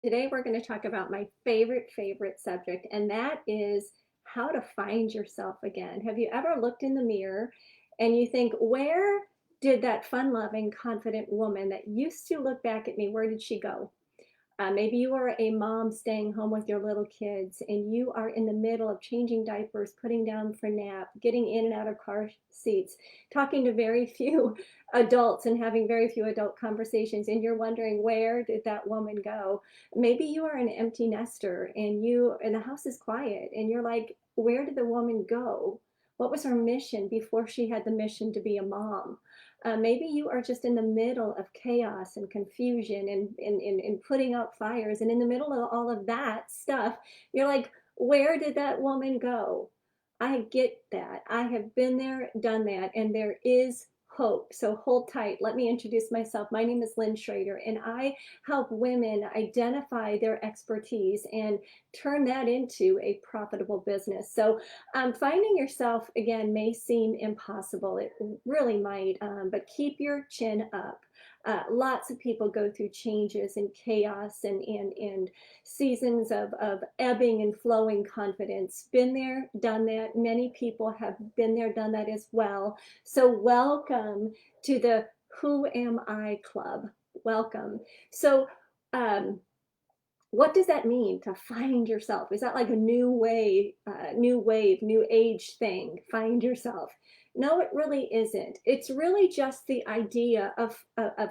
Today we're going to talk about my favorite subject, and that is how to find yourself again. Have you ever looked in the mirror and you think, where did that fun-loving, confident woman that used to look back at me, where did she go? Maybe you are a mom staying home with your little kids and you are in the middle of changing diapers, putting down for nap, getting in and out of car seats, talking to very few adults and having very few adult conversations, and you're wondering, where did that woman go? Maybe you are an empty nester and the house is quiet and you're like, where did the woman go? What was her mission before she had the mission to be a mom? Maybe you are just in the middle of chaos and confusion and putting out fires. And in the middle of all of that stuff, you're like, where did that woman go? I get that. I have been there, done that, and there is hope. So hold tight. Let me introduce myself. My name is Lynn Schrader, and I help women identify their expertise and turn that into a profitable business. So finding yourself again may seem impossible. It really might, but keep your chin up. Lots of people go through changes and chaos and seasons of ebbing and flowing confidence. Been there, done that. Many people have been there, done that as well. So welcome to the Who Am I Club. Welcome. So um, what does that mean to find yourself? Is that like a new way, new wave, new age thing? Find yourself. No, it really isn't. It's really just the idea of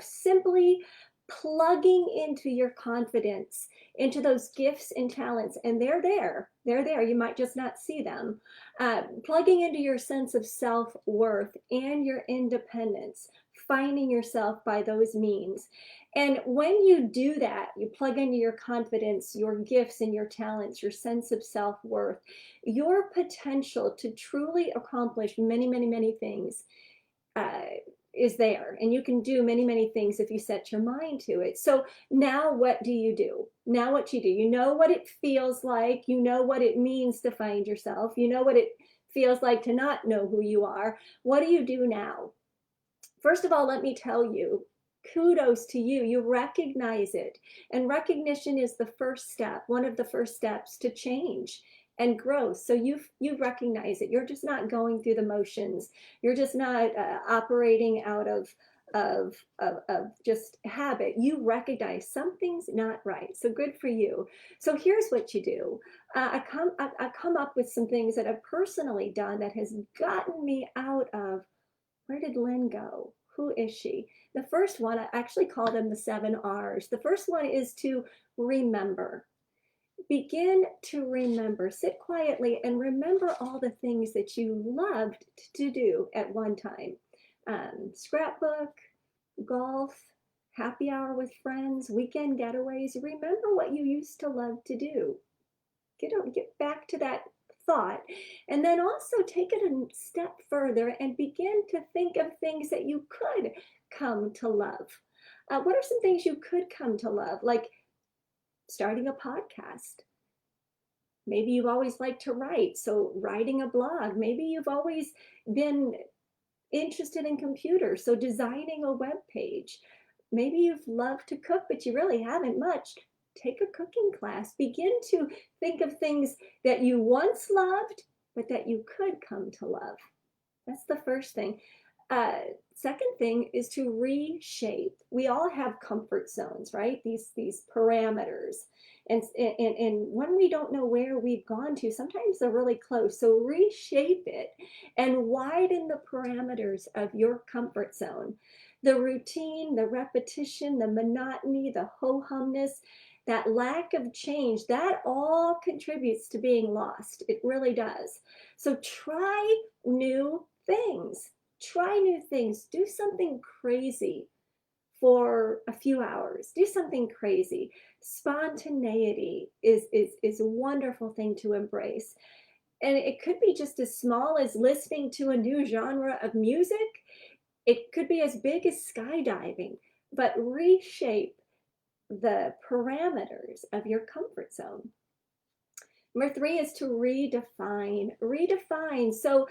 simply plugging into your confidence, into those gifts and talents, and they're there. They're there. You might just not see them. Plugging into your sense of self-worth and your independence, finding yourself by those means. And when you do that, you plug into your confidence, your gifts and your talents, your sense of self-worth, your potential to truly accomplish many things uh, is there. And you can do many things if you set your mind to it. So now what do you do? Now what you do? You know what it feels like. You know what it means to find yourself. You know what it feels like to not know who you are. What do you do now? First of all, let me tell you, kudos to you. You recognize it. And recognition is the first step, one of the first steps to change and growth. So you recognize it. You're just not going through the motions. You're just not operating out of just habit. You recognize something's not right. So good for you. So here's what you do. I come up with some things that I've personally done that has gotten me out of, where did Lynn go? Who is she? The first one, I actually call them the 7 R's. The first one is to remember. Begin to remember. Sit quietly and remember all the things that you loved to do at one time. Scrapbook, golf, happy hour with friends, weekend getaways. Remember what you used to love to do. Get back to that thought, and then also take it a step further and begin to think of things that you could come to love. What are some things you could come to love? Like starting a podcast. Maybe you've always liked to write, so writing a blog. Maybe you've always been interested in computers, so designing a web page. Maybe you've loved to cook, but you really haven't much. Take a cooking class. Begin to think of things that you once loved, but that you could come to love. That's the first thing. Second thing is to reshape. We all have comfort zones, right? These parameters. And when we don't know where we've gone to, sometimes they're really close. So reshape it and widen the parameters of your comfort zone. The routine, the repetition, the monotony, the ho-humness, that lack of change, that all contributes to being lost. It really does. So try new things. Try new things. Do something crazy for a few hours. Do something crazy. Spontaneity is a wonderful thing to embrace. And it could be just as small as listening to a new genre of music. It could be as big as skydiving, but reshape the parameters of your comfort zone. Number 3 is to redefine. Redefine. So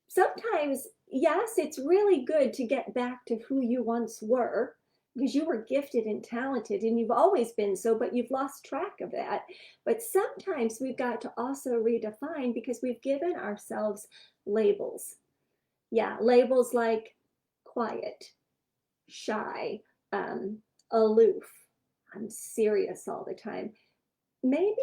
sometimes, yes, it's really good to get back to who you once were. because you were gifted and talented and you've always been so, but you've lost track of that. But sometimes we've got to also redefine because we've given ourselves labels. Yeah, labels like quiet, shy, aloof, I'm serious all the time. Maybe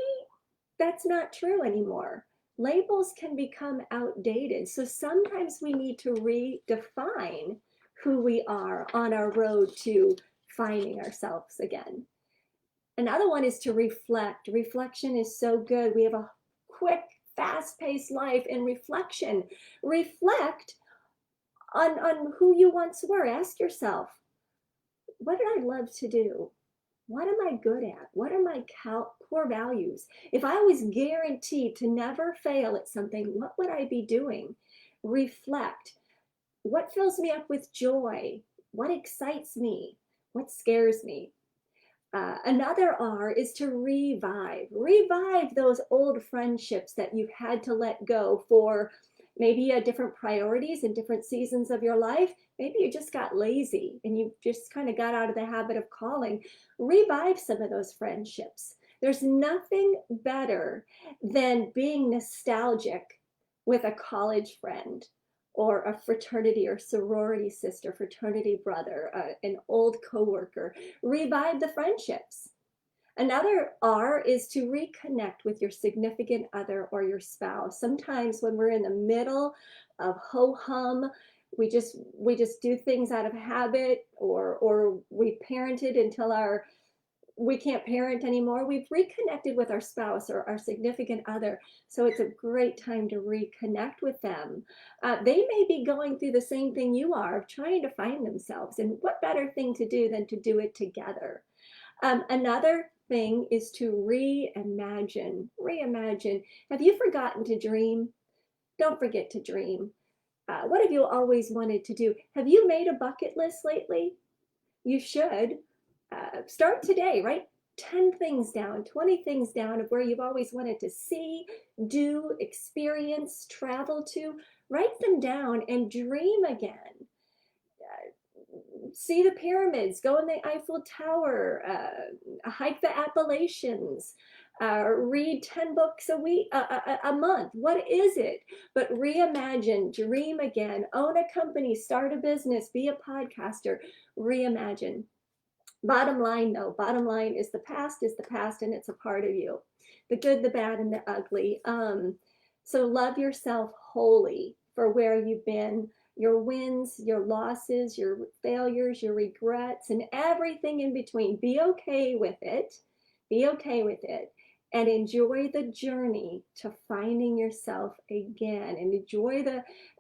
that's not true anymore. Labels can become outdated. So sometimes we need to redefine who we are on our road to finding ourselves again. Another one is to reflect. Reflection is so good. We have a quick, fast-paced life, and reflect on who you once were. Ask yourself, what did I love to do? What am I good at? What are my core values? If I was guaranteed to never fail at something, what would I be doing? Reflect. What fills me up with joy? What excites me? What scares me? Another R is to revive. Revive those old friendships that you've had to let go for maybe different priorities in different seasons of your life. Maybe you just got lazy and you just kind of got out of the habit of calling. Revive some of those friendships. There's nothing better than being nostalgic with a college friend or a fraternity or sorority sister, fraternity brother, an old coworker. Revive the friendships. Another R is to reconnect with your significant other or your spouse. Sometimes when we're in the middle of ho-hum, we just do things out of habit, or we parented until we can't parent anymore. We've reconnected with our spouse or our significant other. So it's a great time to reconnect with them. They may be going through the same thing you are, of trying to find themselves. And what better thing to do than to do it together? Another thing is to reimagine. Reimagine. Have you forgotten to dream? Don't forget to dream. What have you always wanted to do? Have you made a bucket list lately? You should. Start today, write 10 things down, 20 things down of where you've always wanted to see, do, experience, travel to. Write them down and dream again. See the pyramids, go in the Eiffel Tower, hike the Appalachians, read 10 books a month. What is it? But reimagine, dream again, own a company, start a business, be a podcaster, reimagine. Bottom line though, bottom line is the past and it's a part of you. The good, the bad, and the ugly. So love yourself wholly for where you've been, your wins, your losses, your failures, your regrets, and everything in between. Be okay with it. Be okay with it. And enjoy the journey to finding yourself again. And enjoy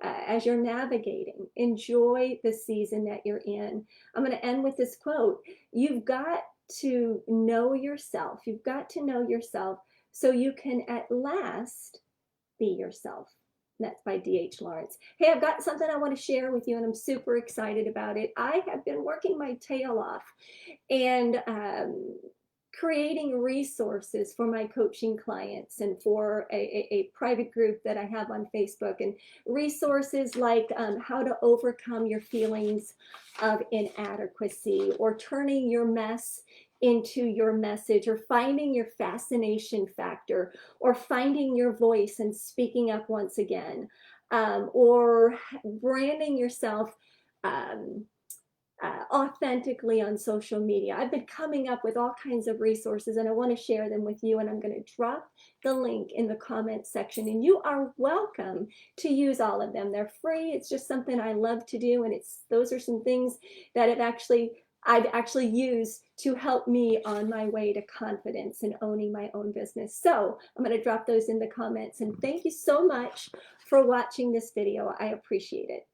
as you're navigating, enjoy the season that you're in. I'm going to end with this quote. You've got to know yourself. You've got to know yourself so you can at last be yourself. And that's by 𝐷𝐻 𝐘𝐨𝐮𝐫. Hey, I've got something I want to share with you, and I'm super excited about it. I have been working my tail off and creating resources for my coaching clients and for a private group that I have on Facebook, and resources like how to overcome your feelings of inadequacy, or turning your mess into your message, or finding your fascination factor, or finding your voice and speaking up once again, or branding yourself authentically on social media. I've been coming up with all kinds of resources, and I want to share them with you, and I'm going to drop the link in the comments section, and you are welcome to use all of them. They're free. It's just something I love to do, and those are some things that I've actually used to help me on my way to confidence and owning my own business. So I'm going to drop those in the comments, and thank you so much for watching this video. I appreciate it.